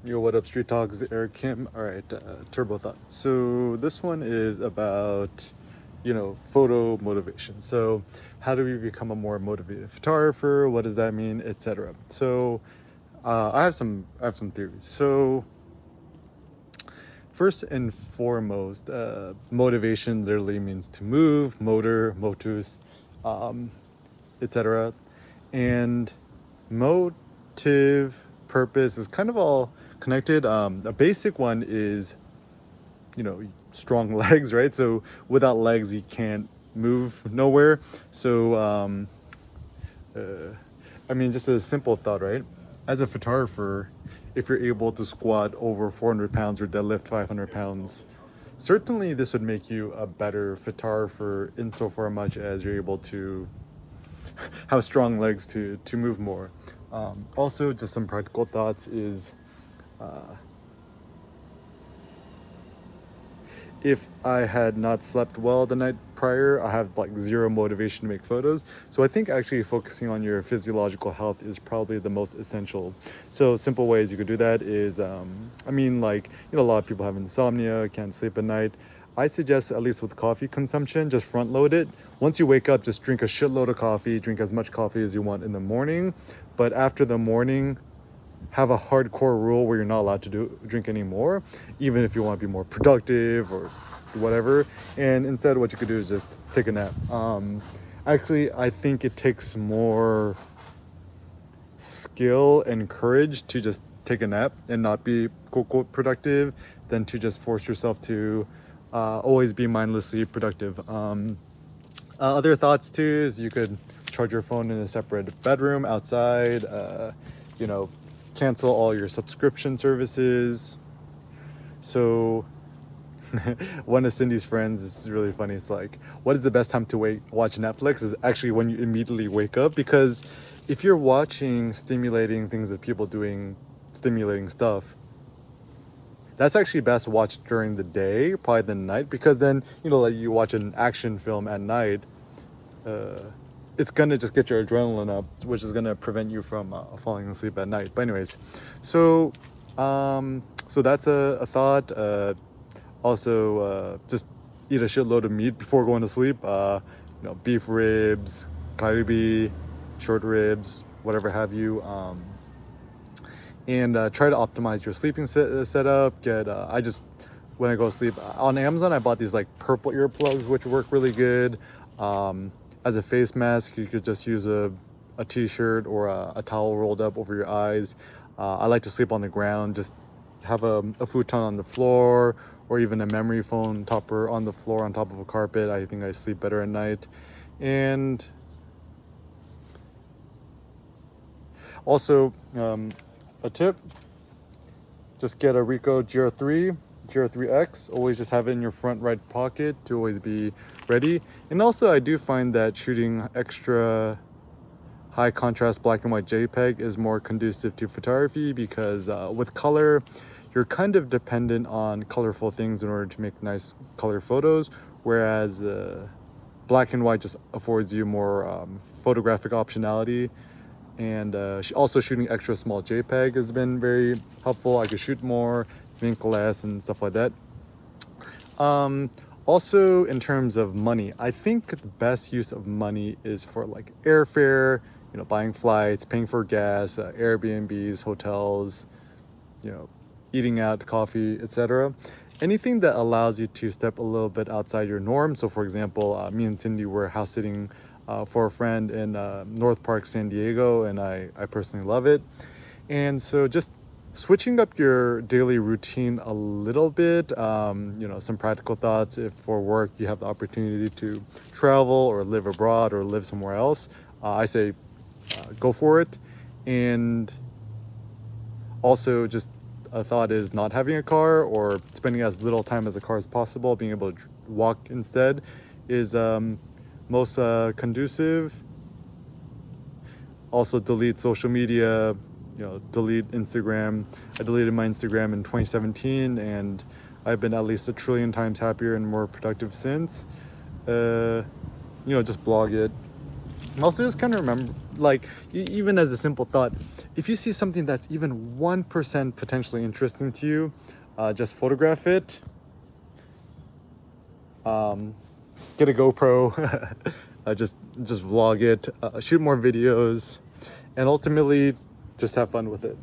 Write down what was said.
Yo, what up, Street Talks? Eric Kim. All right, Turbo Thought. So this one is about, photo motivation. So how do we become a more motivated photographer? What does that mean, etc. So I have some theories. So first and foremost, motivation literally means to move, motor, motus, um, etc. And motive, purpose is kind of all connected. A basic one is, strong legs, right? So without legs, you can't move nowhere. So, uh, I mean, just a simple thought, right? As a photographer, if you're able to squat over 400 pounds or deadlift 500 pounds, certainly this would make you a better photographer insofar much as you're able to have strong legs to move more. Also, just some practical thoughts is uh, if I had not slept well the night prior, I have like zero motivation to make photos. So I think actually focusing on your physiological health is probably the most essential. So simple ways you could do that is, a lot of people have insomnia, can't sleep at night. I suggest, at least with coffee consumption, just front load it. Once you wake up, just drink a shitload of coffee, drink as much coffee as you want in the morning. But after the morning, have a hardcore rule where you're not allowed to drink anymore, even if you want to be more productive or whatever. And instead, what you could do is just take a nap. Actually, I think it takes more skill and courage to just take a nap and not be quote unquote productive than to just force yourself to always be mindlessly productive. Other thoughts too is you could charge your phone in a separate bedroom outside. You know, cancel all your subscription services. So one of Cindy's friends is really funny. It's like, what is the best time to watch Netflix? Is actually when you immediately wake up, because if you're watching stimulating things of people doing stimulating stuff, that's actually best watched during the day, probably the night, because then like you watch an action film at night, uh, it's gonna just get your adrenaline up, which is gonna prevent you from falling asleep at night. But anyways, so so that's a thought. Also, just eat a shitload of meat before going to sleep. Beef ribs, kalbi, short ribs, whatever have you. And try to optimize your sleeping setup. I just, when I go to sleep on Amazon, I bought these like purple earplugs, which work really good. As a face mask, you could just use a t-shirt or a towel rolled up over your eyes. I like to sleep on the ground, just have a futon on the floor, or even a memory foam topper on the floor on top of a carpet. I think I sleep better at night. And also, a tip, just get a Ricoh GR3, GR3X. Always just have it in your front right pocket to always be ready. And also, I do find that shooting extra high contrast black and white JPEG is more conducive to photography, because with color, you're kind of dependent on colorful things in order to make nice color photos, whereas black and white just affords you more photographic optionality. And also shooting extra small JPEG has been very helpful. I could shoot more, think less, and stuff like that. Also, in terms of money, I think the best use of money is for like airfare, buying flights, paying for gas, Airbnbs, hotels, you know, eating out, coffee, etc. Anything that allows you to step a little bit outside your norm. So, for example, me and Cindy were house sitting for a friend in North Park, San Diego, and I personally love it. And so, just switching up your daily routine a little bit, some practical thoughts. If for work you have the opportunity to travel or live abroad or live somewhere else, I say go for it. And also, just a thought is not having a car or spending as little time as a car as possible, being able to walk instead, is most conducive. Also, delete social media, delete Instagram. I deleted my Instagram in 2017, and I've been at least a trillion times happier and more productive since. Just blog it. And also, just kind of like even as a simple thought, if you see something that's even 1% potentially interesting to you, just photograph it. Get a GoPro, just vlog it, shoot more videos, and ultimately just have fun with it.